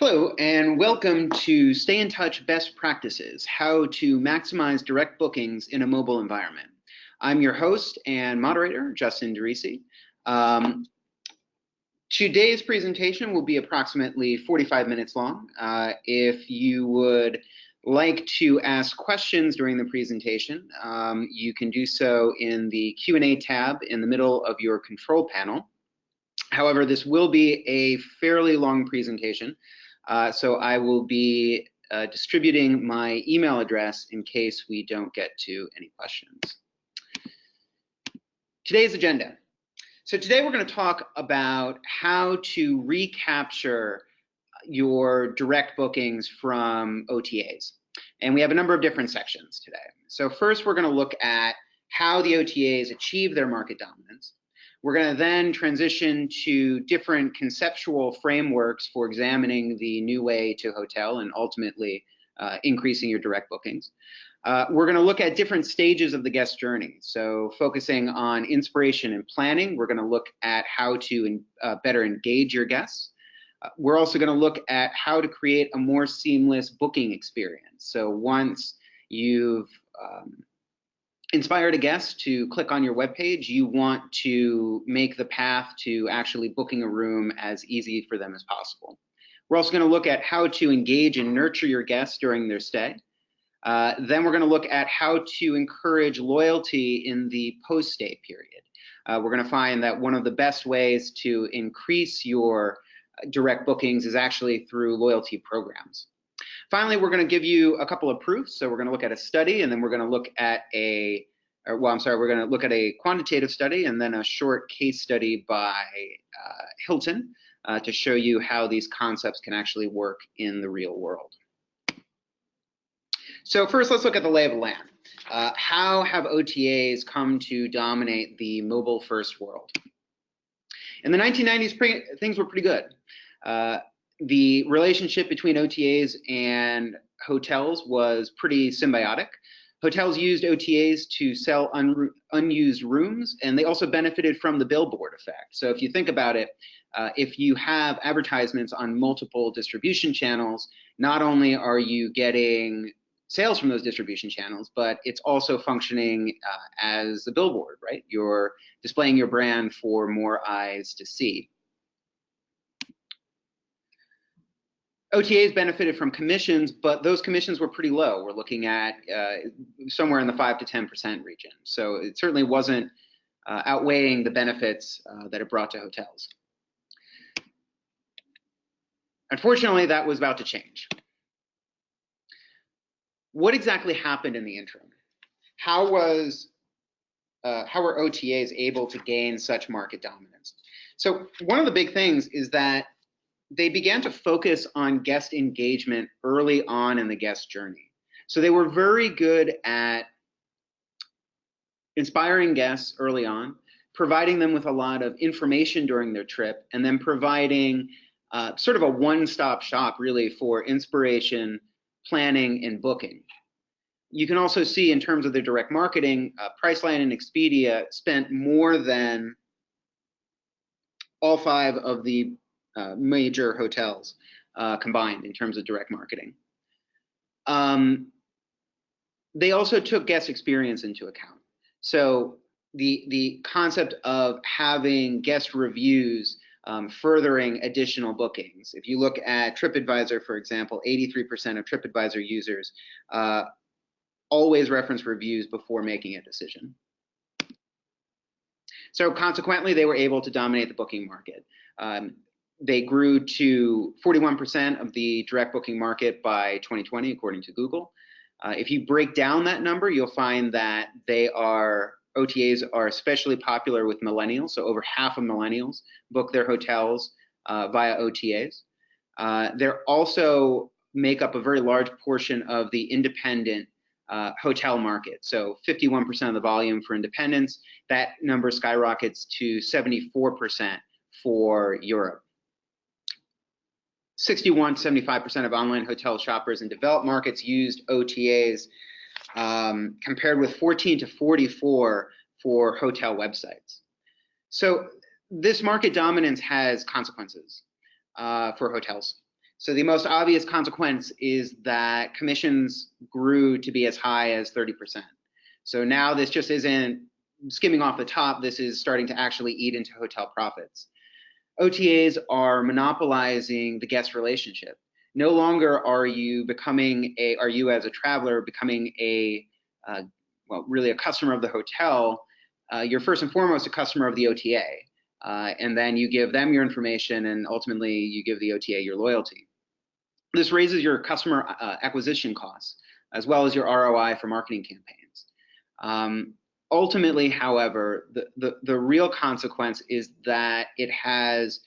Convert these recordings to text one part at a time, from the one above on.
Hello, and welcome to StayNTouch Best Practices, how to maximize direct bookings in a mobile environment. I'm your host and moderator, Justin DeRisi. Today's presentation will be approximately 45 minutes long. If you would like to ask questions during the presentation, you can do so in the Q&A tab in the middle of your control panel. However, this will be a fairly long presentation. So I will be distributing my email address in case we don't get to any questions. Today's agenda. So today we're going to talk about how to recapture your direct bookings from OTAs. And we have a number of different sections today. So first we're going to look at how the OTAs achieve their market dominance. We're going to then transition to different conceptual frameworks for examining the new way to hotel and ultimately increasing your direct bookings. We're going to look at different stages of the guest journey. So focusing on inspiration and planning, we're going to look at how to better engage your guests. We're also going to look at how to create a more seamless booking experience. So once you've inspired a guest to click on your webpage, you want to make the path to actually booking a room as easy for them as possible. We're also going to look at how to engage and nurture your guests during their stay. Then we're going to look at how to encourage loyalty in the post-stay period. We're going to find that one of the best ways to increase your direct bookings is actually through loyalty programs. Finally, we're going to give you a couple of proofs. So we're going to look at a study, and then we're going to look at we're going to look at a quantitative study and then a short case study by Hilton to show you how these concepts can actually work in the real world. So first, let's look at the lay of the land. How have OTAs come to dominate the mobile-first world? In the 1990s, things were pretty good. The relationship between OTAs and hotels was pretty symbiotic. Hotels used OTAs to sell unused rooms, and they also benefited from the billboard effect. So if you think about it, if you have advertisements on multiple distribution channels, not only are you getting sales from those distribution channels, but it's also functioning as a billboard, right? You're displaying your brand for more eyes to see. OTAs benefited from commissions, but those commissions were pretty low. We're looking at somewhere in the 5 to 10% region. So it certainly wasn't outweighing the benefits that it brought to hotels. Unfortunately, that was about to change. What exactly happened in the interim? How were OTAs able to gain such market dominance? So one of the big things is that they began to focus on guest engagement early on in the guest journey. So they were very good at inspiring guests early on, providing them with a lot of information during their trip, and then providing sort of a one-stop shop really for inspiration, planning, and booking. You can also see in terms of their direct marketing, Priceline and Expedia spent more than all 5 of the major hotels combined in terms of direct marketing. They also took guest experience into account. So the concept of having guest reviews furthering additional bookings. If you look at TripAdvisor, for example, 83% of TripAdvisor users always reference reviews before making a decision. So consequently, they were able to dominate the booking market. They grew to 41% of the direct booking market by 2020, according to Google. If you break down that number, you'll find that OTAs are especially popular with millennials. So over half of millennials book their hotels via OTAs. They also make up a very large portion of the independent hotel market. So 51% of the volume for independents. That number skyrockets to 74% for Europe. 61 to 75% of online hotel shoppers in developed markets used OTAs, compared with 14 to 44 for hotel websites. So this market dominance has consequences for hotels. So the most obvious consequence is that commissions grew to be as high as 30%. So now this just isn't skimming off the top, this is starting to actually eat into hotel profits. OTAs are monopolizing the guest relationship. No longer are you as a traveler becoming well, really a customer of the hotel. You're first and foremost a customer of the OTA. And then you give them your information, and ultimately you give the OTA your loyalty. This raises your customer acquisition costs, as well as your ROI for marketing campaigns. Ultimately, however, the real consequence is that it has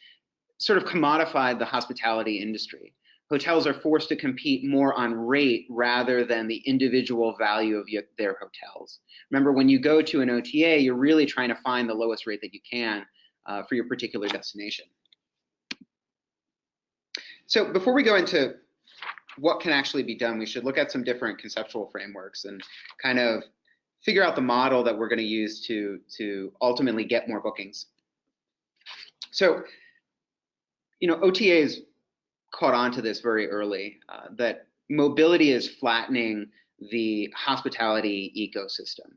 sort of commodified the hospitality industry. Hotels are forced to compete more on rate rather than the individual value of their hotels. Remember, when you go to an OTA, you're really trying to find the lowest rate that you can for your particular destination. So before we go into what can actually be done, we should look at some different conceptual frameworks and kind of figure out the model that we're going to use to ultimately get more bookings. So, OTAs caught on to this very early, that mobility is flattening the hospitality ecosystem.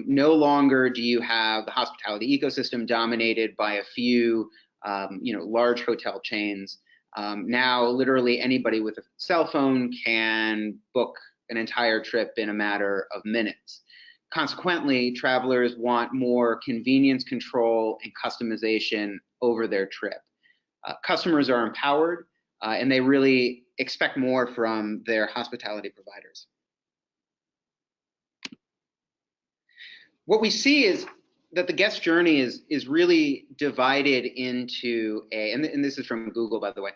No longer do you have the hospitality ecosystem dominated by a few, large hotel chains. Now, literally anybody with a cell phone can book an entire trip in a matter of minutes. Consequently, travelers want more convenience, control, and customization over their trip. Customers are empowered, and they really expect more from their hospitality providers. What we see is that the guest journey is really divided into and this is from Google, by the way,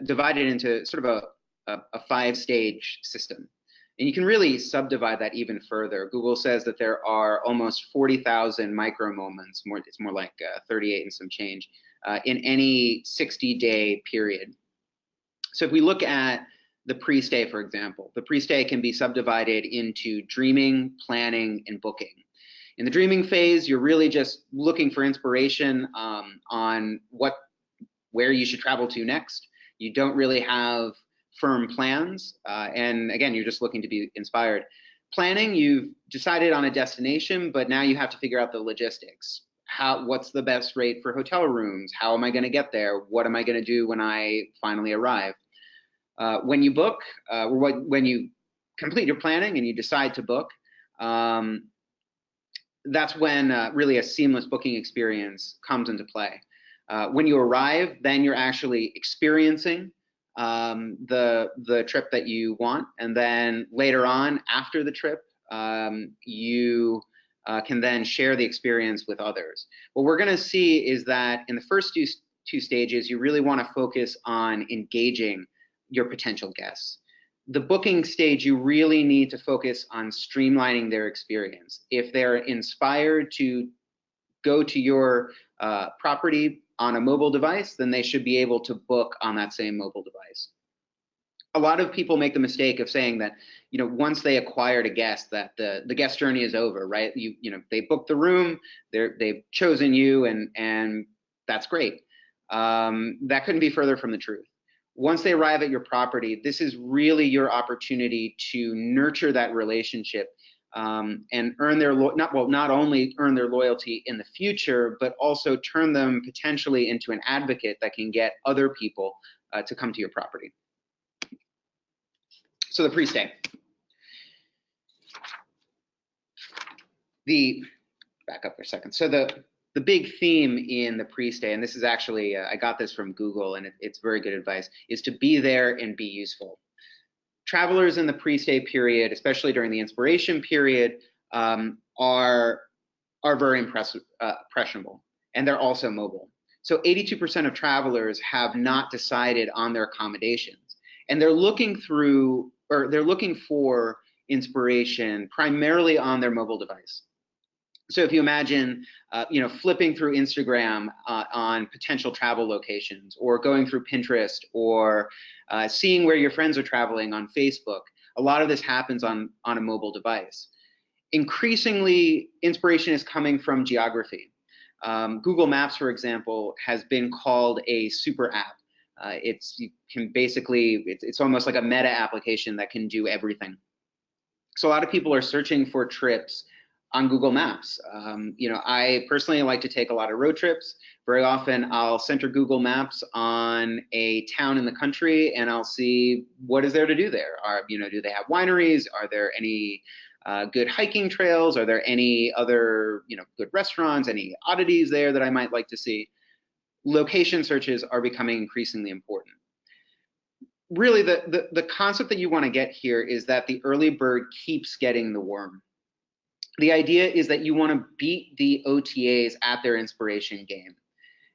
divided into sort of a 5-stage system. And you can really subdivide that even further. Google says that there are almost 40,000 micro moments, it's more like 38 and some change, in any 60-day period. So if we look at the pre-stay, for example, the pre-stay can be subdivided into dreaming, planning, and booking. In the dreaming phase, you're really just looking for inspiration on where you should travel to next. You don't really have firm plans, and again, you're just looking to be inspired. Planning, you've decided on a destination, but now you have to figure out the logistics. What's the best rate for hotel rooms? How am I going to get there? What am I going to do when I finally arrive? When you book, when you complete your planning and you decide to book, that's when really a seamless booking experience comes into play. When you arrive, then you're actually experiencing the trip that you want, and then later on after the trip, you can then share the experience with others. What we're going to see is that in the first two stages, you really want to focus on engaging your potential guests. The booking stage, you really need to focus on streamlining their experience. If they're inspired to go to your property on a mobile device, then they should be able to book on that same mobile device. A lot of people make the mistake of saying that, once they acquired a guest, that the guest journey is over, right? They booked the room, they've chosen you, and that's great. That couldn't be further from the truth. Once they arrive at your property, this is really your opportunity to nurture that relationship and earn their not only earn their loyalty in the future, but also turn them potentially into an advocate that can get other people to come to your property. So the pre-stay. Back up for a second. So the big theme in the pre-stay, and this is actually, I got this from Google, and it's very good advice, is to be there and be useful. Travelers in the pre-stay period, especially during the inspiration period, are very impressionable, and they're also mobile. So 82% of travelers have not decided on their accommodations, and they're looking for inspiration primarily on their mobile device. So if you imagine, flipping through Instagram on potential travel locations, or going through Pinterest, or seeing where your friends are traveling on Facebook, a lot of this happens on a mobile device. Increasingly, inspiration is coming from geography. Google Maps, for example, has been called a super app. You can basically, it's almost like a meta application that can do everything. So a lot of people are searching for trips on Google Maps. I personally like to take a lot of road trips. Very often I'll center Google Maps on a town in the country and I'll see what is there to do there. Do they have wineries? Are there any good hiking trails? Are there any other, good restaurants, any oddities there that I might like to see? Location searches are becoming increasingly important. Really, the concept that you want to get here is that the early bird keeps getting the worm. The idea is that you want to beat the OTAs at their inspiration game.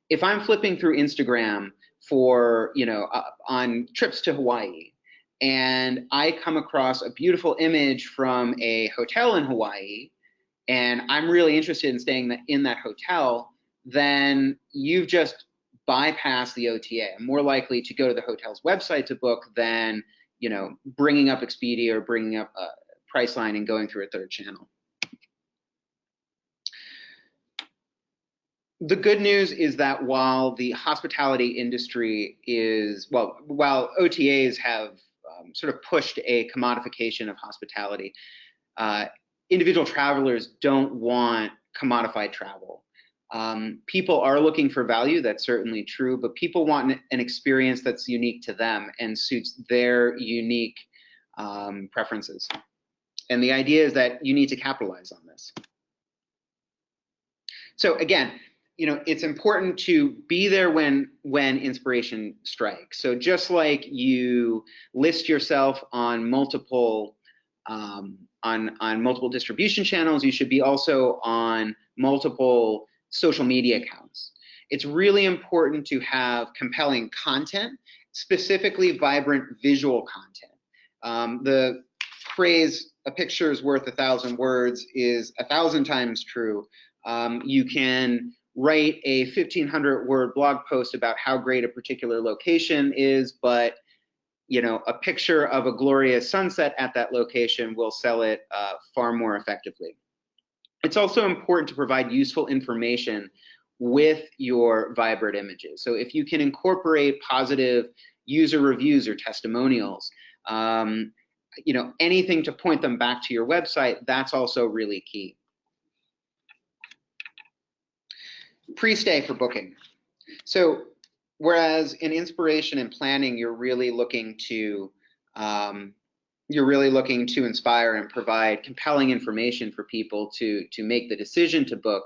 If I'm flipping through Instagram for, on trips to Hawaii, and I come across a beautiful image from a hotel in Hawaii, and I'm really interested in staying in that hotel, then you've just bypassed the OTA. I'm more likely to go to the hotel's website to book than, bringing up Expedia or bringing up Priceline and going through a third channel. The good news is that while the hospitality industry while OTAs have sort of pushed a commodification of hospitality, individual travelers don't want commodified travel. People are looking for value, that's certainly true, but people want an experience that's unique to them and suits their unique preferences. And the idea is that you need to capitalize on this. So again, it's important to be there when inspiration strikes. So just like you list yourself on multiple multiple distribution channels, you should be also on multiple social media accounts. It's really important to have compelling content, specifically vibrant visual content. The phrase, "a picture is worth 1,000 words," is 1,000 times true. You can write a 1,500-word blog post about how great a particular location is, but a picture of a glorious sunset at that location will sell it far more effectively. It's also important to provide useful information with your vibrant images. So if you can incorporate positive user reviews or testimonials, anything to point them back to your website, that's also really key. Pre-stay for booking. So whereas in inspiration and planning, you're really looking to inspire and provide compelling information for people to make the decision to book.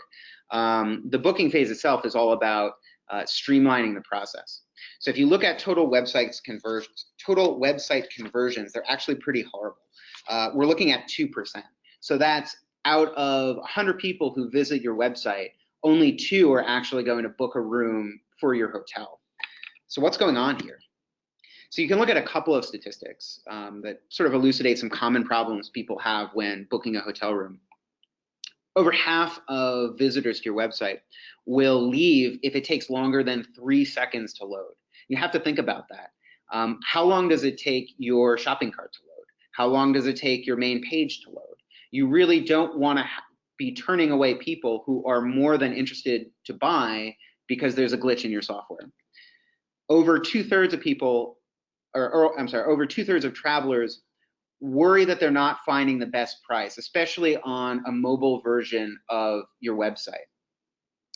The booking phase itself is all about streamlining the process. So if you look at total website conversions, they're actually pretty horrible. We're looking at 2%. So that's out of 100 people who visit your website, only 2 are actually going to book a room for your hotel. So what's going on here? So you can look at a couple of statistics that sort of elucidate some common problems people have when booking a hotel room. Over half of visitors to your website will leave if it takes longer than 3 seconds to load. You have to think about that. How long does it take your shopping cart to load? How long does it take your main page to load? You really don't want to be turning away people who are more than interested to buy because there's a glitch in your software. Over 2/3 of people, over 2/3 of travelers worry that they're not finding the best price, especially on a mobile version of your website.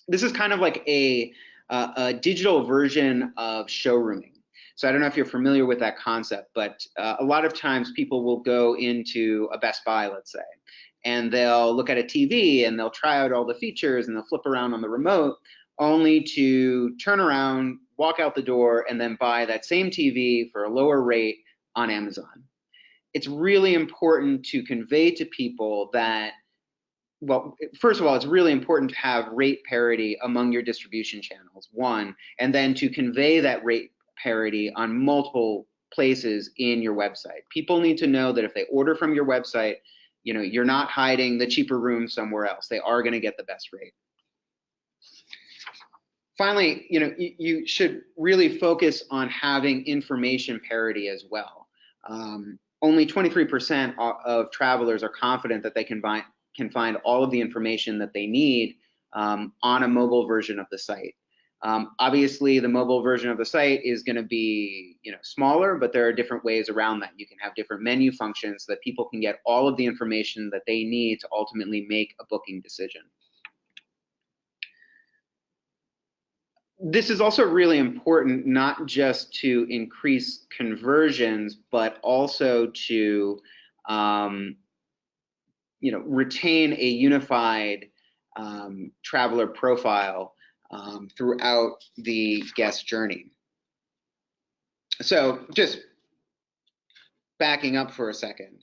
This is kind of like a digital version of showrooming. So I don't know if you're familiar with that concept, but a lot of times people will go into a Best Buy, let's say, and they'll look at a TV and they'll try out all the features and they'll flip around on the remote only to turn around, walk out the door, and then buy that same TV for a lower rate on Amazon. It's really important to convey to people that, well, first of all, it's really important to have rate parity among your distribution channels, one, and then to convey that rate parity on multiple places in your website. People need to know that if they order from your website, you're not hiding the cheaper room somewhere else. They are going to get the best rate. Finally, you should really focus on having information parity as well. Only 23% of travelers are confident that they can find all of the information that they need on a mobile version of the site. Obviously, the mobile version of the site is going to be, smaller, but there are different ways around that. You can have different menu functions so that people can get all of the information that they need to ultimately make a booking decision. This is also really important, not just to increase conversions, but also to, retain a unified traveler profile throughout the guest journey. So just backing up for a second,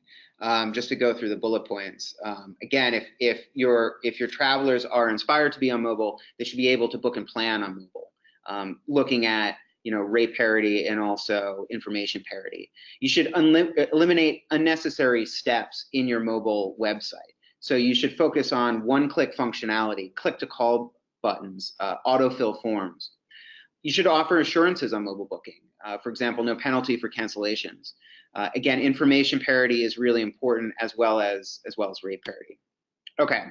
just to go through the bullet points. Again, if your travelers are inspired to be on mobile, they should be able to book and plan on mobile. Looking at rate parity and also information parity. You should eliminate unnecessary steps in your mobile website. So you should focus on one-click functionality, click-to-call buttons, autofill forms. You should offer assurances on mobile booking. For example, no penalty for cancellations. Again, information parity is really important, as well as rate parity. Okay,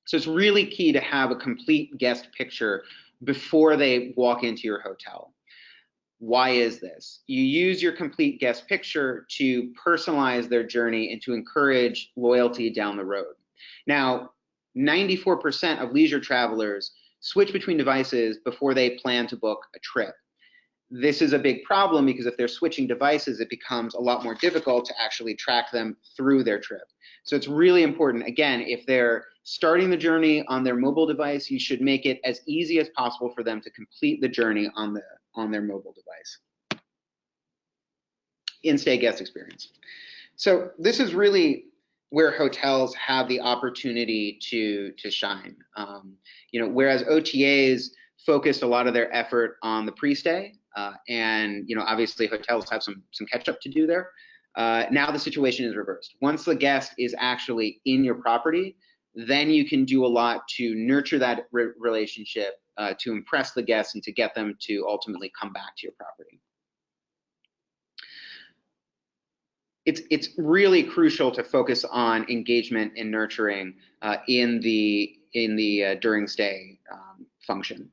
so it's really key to have a complete guest picture before they walk into your hotel. Why is this? You use your complete guest picture to personalize their journey and to encourage loyalty down the road. Now, 94% of leisure travelers switch between devices before they plan to book a trip. This is a big problem because if they're switching devices, it becomes a lot more difficult to actually track them through their trip. So it's really important, again, if they're starting the journey on their mobile device, you should make it as easy as possible for them to complete the journey on their mobile device. In-stay guest experience. So this is really where hotels have the opportunity to shine. Whereas OTAs focused a lot of their effort on the pre-stay, and obviously hotels have some catch up to do there. Now the situation is reversed. Once the guest is actually in your property, then you can do a lot to nurture that relationship, to impress the guests and to get them to ultimately come back to your property. It's really crucial to focus on engagement and nurturing in the during stay function.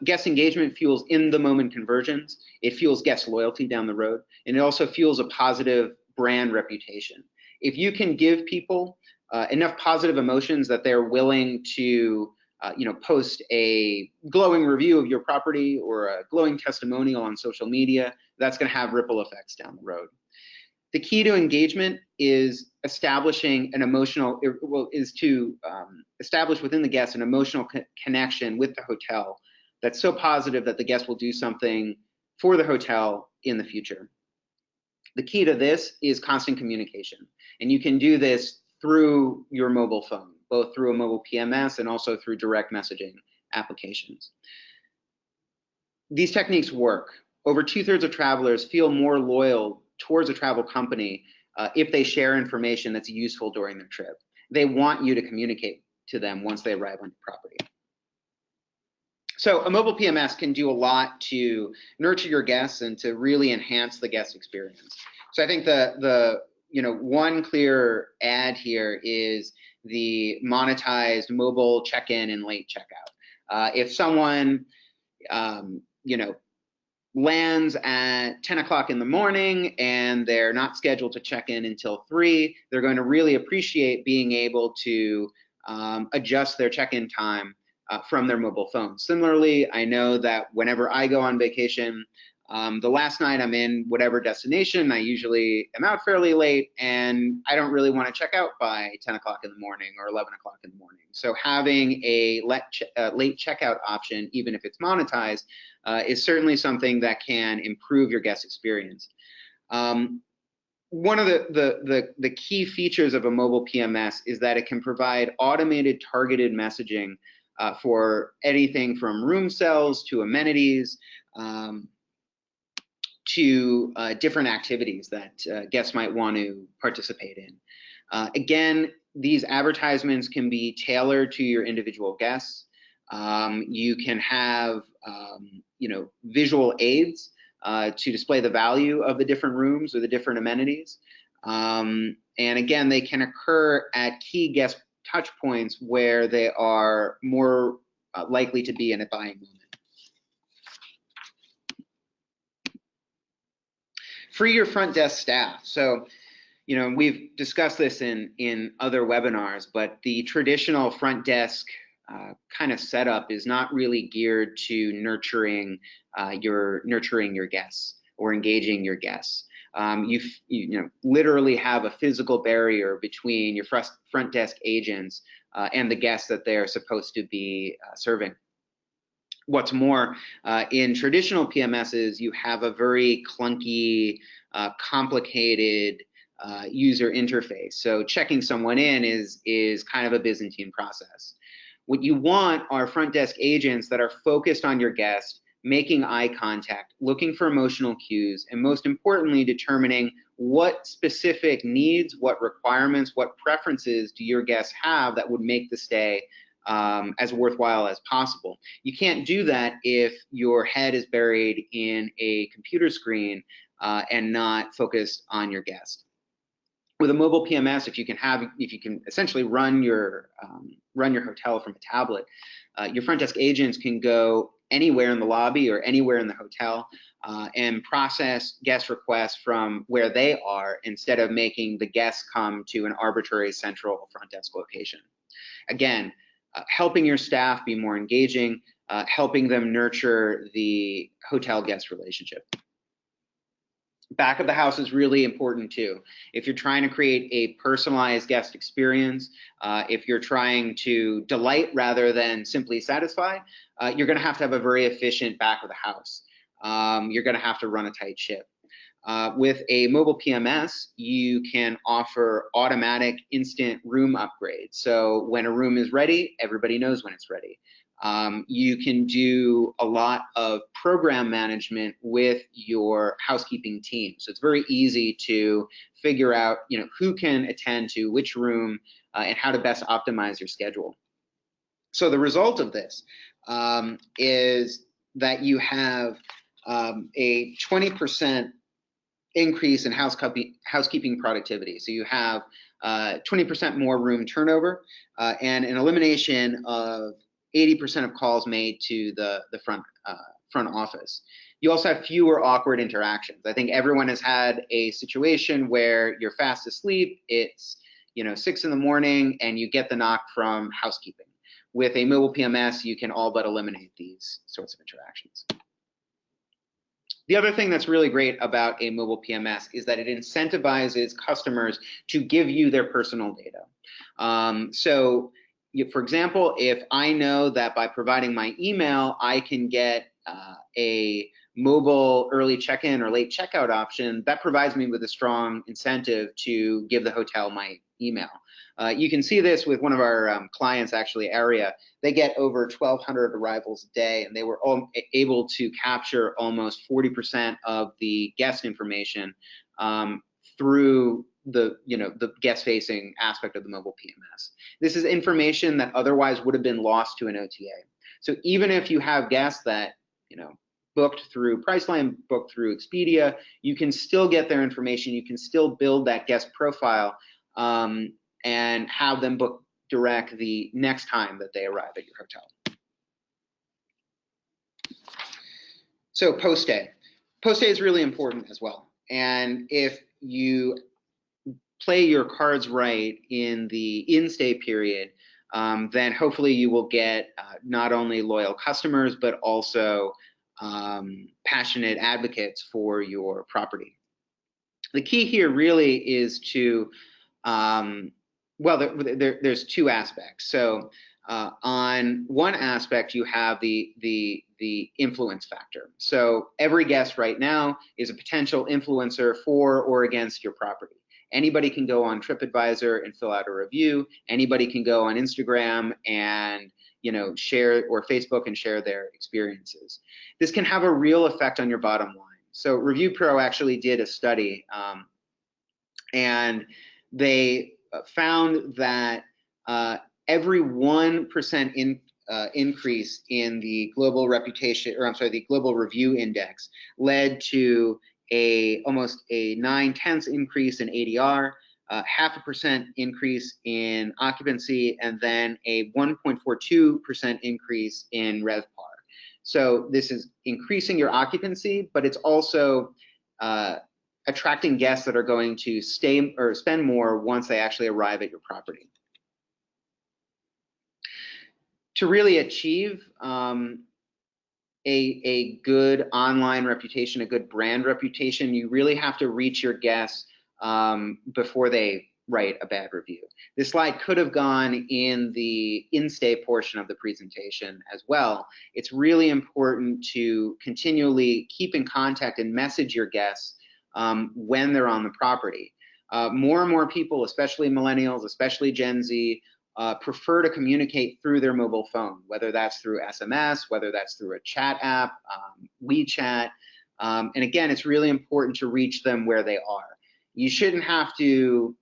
Guest engagement fuels in the moment conversions. It fuels guest loyalty down the road, and it also fuels a positive brand reputation. If you can give people enough positive emotions that they're willing to post a glowing review of your property or a glowing testimonial on social media, that's going to have ripple effects down the road. The key to engagement is establishing an emotional, establish within the guest an emotional connection with the hotel that's so positive that the guest will do something for the hotel in the future. The key to this is constant communication, and you can do this through your mobile phone, both through a mobile PMS and also through direct messaging applications. These techniques work. Over 2/3 of travelers feel more loyal towards a travel company if they share information that's useful during their trip. They want you to communicate to them once they arrive on your property. So a mobile PMS can do a lot to nurture your guests and to really enhance the guest experience. So I think the one clear ad here is the monetized mobile check-in and late checkout. If someone lands at 10 o'clock in the morning and they're not scheduled to check in until 3, they're going to really appreciate being able to adjust their check-in time from their mobile phone. Similarly, I know that whenever I go on vacation, the last night I'm in whatever destination, I usually am out fairly late and I don't really want to check out by 10 o'clock in the morning or 11 o'clock in the morning. So having a late checkout option, even if it's monetized, is certainly something that can improve your guest experience. One of the key features of a mobile PMS is that it can provide automated targeted messaging for anything from room cells to amenities, to different activities that guests might want to participate in. Again, these advertisements can be tailored to your individual guests. You can have visual aids to display the value of the different rooms or the different amenities. And again, they can occur at key guest touch points where they are more likely to be in a buying moment. Free your front desk staff. So, you know, we've discussed this in other webinars, but the traditional front desk kind of setup is not really geared to nurturing your guests or engaging your guests. You literally have a physical barrier between your front desk agents and the guests that they're supposed to be serving. What's more, in traditional PMSs, you have a very clunky, complicated user interface. So checking someone in is kind of a Byzantine process. What you want are front desk agents that are focused on your guest, making eye contact, looking for emotional cues, and most importantly, determining what specific needs, what requirements, what preferences do your guests have that would make the stay as worthwhile as possible. You can't do that if your head is buried in a computer screen and not focused on your guest. With a mobile PMS, if you can essentially run your hotel from a tablet, your front desk agents can go anywhere in the lobby or anywhere in the hotel and process guest requests from where they are instead of making the guests come to an arbitrary central front desk location. Again, helping your staff be more engaging, helping them nurture the hotel guest relationship. Back of the house is really important too. If you're trying to create a personalized guest experience, if you're trying to delight rather than simply satisfy, you're going to have a very efficient back of the house. You're going to have to run a tight ship. With a mobile PMS, you can offer automatic instant room upgrades. So when a room is ready, everybody knows when it's ready. You can do a lot of program management with your housekeeping team. So it's very easy to figure out, who can attend to which room and how to best optimize your schedule. So the result of this is that you have a 20% increase in housekeeping productivity. So you have 20% more room turnover and an elimination of 80% of calls made to the front office. You also have fewer awkward interactions. I think everyone has had a situation where you're fast asleep, it's 6 in the morning, and you get the knock from housekeeping. With a mobile PMS, you can all but eliminate these sorts of interactions. The other thing that's really great about a mobile PMS is that it incentivizes customers to give you their personal data. For example, if I know that by providing my email, I can get a mobile early check-in or late checkout option, that provides me with a strong incentive to give the hotel my email. You can see this with one of our clients, actually, Area. They get over 1,200 arrivals a day, and they were able to capture almost 40% of the guest information through the guest-facing aspect of the mobile PMS. This is information that otherwise would have been lost to an OTA. So even if you have guests that booked through Priceline, booked through Expedia, you can still get their information. You can still build that guest profile and have them book direct the next time that they arrive at your hotel. So post-stay. Post-stay is really important as well. And if you play your cards right in the in-stay period, then hopefully you will get not only loyal customers, but also passionate advocates for your property. The key here really is to, there's two aspects. So on one aspect, you have the influence factor. So every guest right now is a potential influencer for or against your property. Anybody can go on TripAdvisor and fill out a review. Anybody can go on Instagram and share, or Facebook and share their experiences. This can have a real effect on your bottom line. So Review Pro actually did a study, and they found that every 1% increase in the global reputation, or I'm sorry, the global review index led to almost a 9/10 increase in ADR, 0.5% increase in occupancy, and then a 1.42% increase in RevPAR. So this is increasing your occupancy, but it's also attracting guests that are going to stay or spend more once they actually arrive at your property. To really achieve a good online reputation, a good brand reputation, you really have to reach your guests before they write a bad review. This slide could have gone in the in-stay portion of the presentation as well. It's really important to continually keep in contact and message your guests when they're on the property. More and more people, especially millennials, especially Gen Z, prefer to communicate through their mobile phone, whether that's through SMS, whether that's through a chat app, WeChat. And again, it's really important to reach them where they are. You shouldn't have to,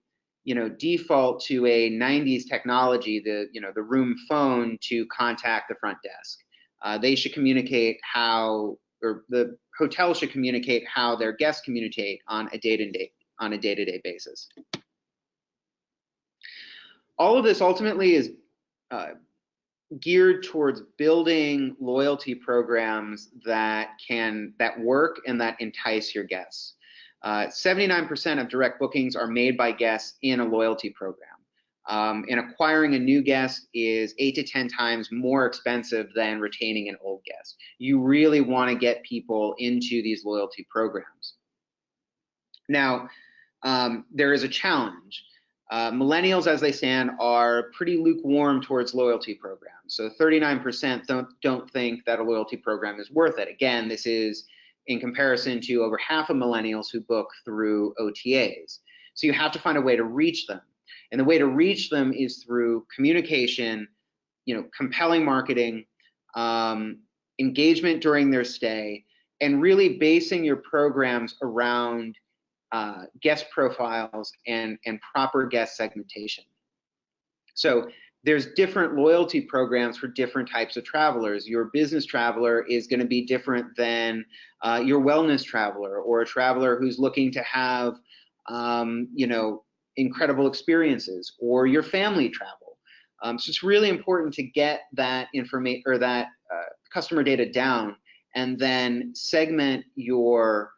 default to a 90s technology, the room phone, to contact the front desk. They should communicate how, or the hotel should communicate how their guests communicate on a day-to-day basis. All of this ultimately is geared towards building loyalty programs that work and that entice your guests. 79% of direct bookings are made by guests in a loyalty program. And acquiring a new guest is 8 to 10 times more expensive than retaining an old guest. You really want to get people into these loyalty programs. Now, there is a challenge. Millennials, as they stand, are pretty lukewarm towards loyalty programs. So 39% don't think that a loyalty program is worth it. Again, this is in comparison to over half of millennials who book through OTAs. So you have to find a way to reach them. And the way to reach them is through communication, compelling marketing, engagement during their stay, and really basing your programs around guest profiles and proper guest segmentation. So there's different loyalty programs for different types of travelers. Your business traveler is going to be different than your wellness traveler, or a traveler who's looking to have incredible experiences, or your family travel. So it's really important to get that information, or that customer data down, and then segment your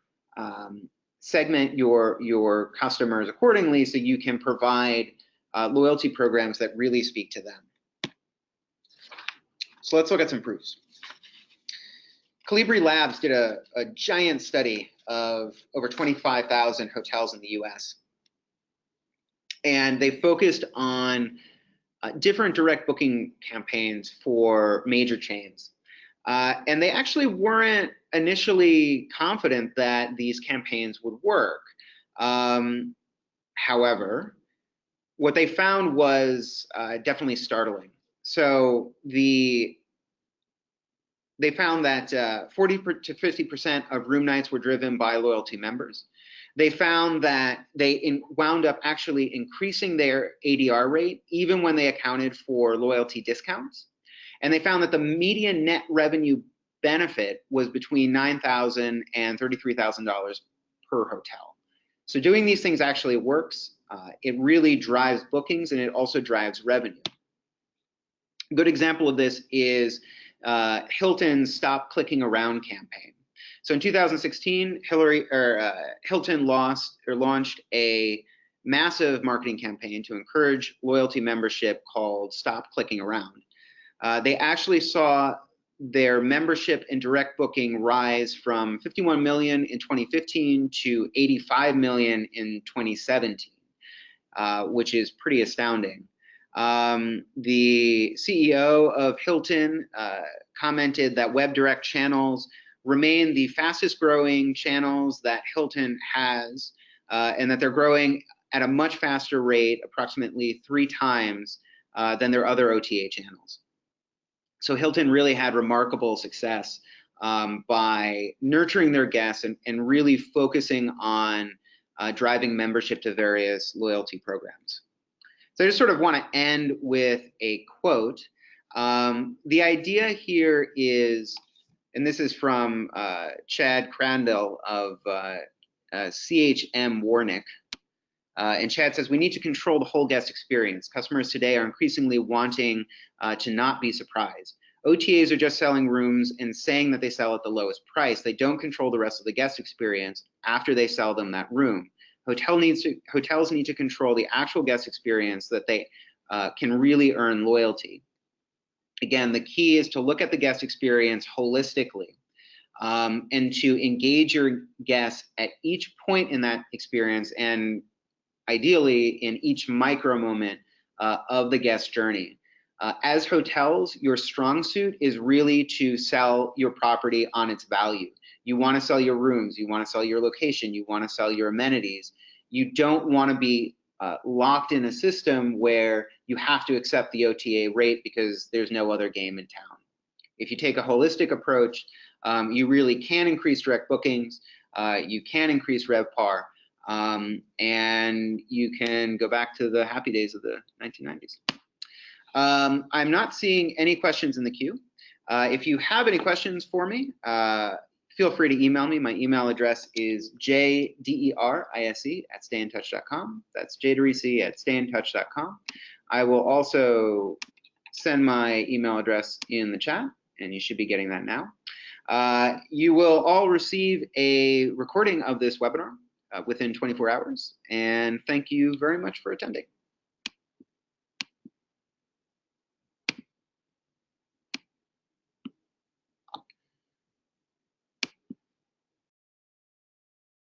customers accordingly, so you can provide loyalty programs that really speak to them. So let's look at some proofs. Calibri Labs did a giant study of over 25,000 hotels in the US. And they focused on different direct booking campaigns for major chains. And they actually weren't initially confident that these campaigns would work. However, what they found was definitely startling. So they found that 40 to 50% of room nights were driven by loyalty members. They found that they wound up actually increasing their ADR rate even when they accounted for loyalty discounts. And they found that the median net revenue benefit was between $9,000 and $33,000 per hotel. So doing these things actually works. It really drives bookings, and it also drives revenue. A good example of this is Hilton's Stop Clicking Around campaign. So in 2016, Hilton launched a massive marketing campaign to encourage loyalty membership called Stop Clicking Around. They actually saw their membership and direct booking rise from 51 million in 2015 to 85 million in 2017, which is pretty astounding. The CEO of Hilton commented that web direct channels remain the fastest growing channels that Hilton has, and that they're growing at a much faster rate, approximately 3 times than their other OTA channels. So Hilton really had remarkable success by nurturing their guests and really focusing on driving membership to various loyalty programs. So I just sort of want to end with a quote. The idea here is, and this is from Chad Crandall of CHM Warnick. And Chad says, we need to control the whole guest experience. Customers today are increasingly wanting to not be surprised. OTAs are just selling rooms and saying that they sell at the lowest price. They don't control the rest of the guest experience after they sell them that room. Hotels need to control the actual guest experience so that they can really earn loyalty. Again, the key is to look at the guest experience holistically and to engage your guests at each point in that experience, and ideally in each micro moment of the guest journey. As hotels, your strong suit is really to sell your property on its value. You want to sell your rooms, you want to sell your location, you want to sell your amenities. You don't want to be locked in a system where you have to accept the OTA rate because there's no other game in town. If you take a holistic approach, you really can increase direct bookings, you can increase RevPAR, and you can go back to the happy days of the 1990s. I'm not seeing any questions in the queue. If you have any questions for me, feel free to email me. My email address is jderise@stayintouch.com. That's jderise@stayintouch.com. I will also send my email address in the chat, and you should be getting that now. You will all receive a recording of this webinar within 24 hours, and thank you very much for attending.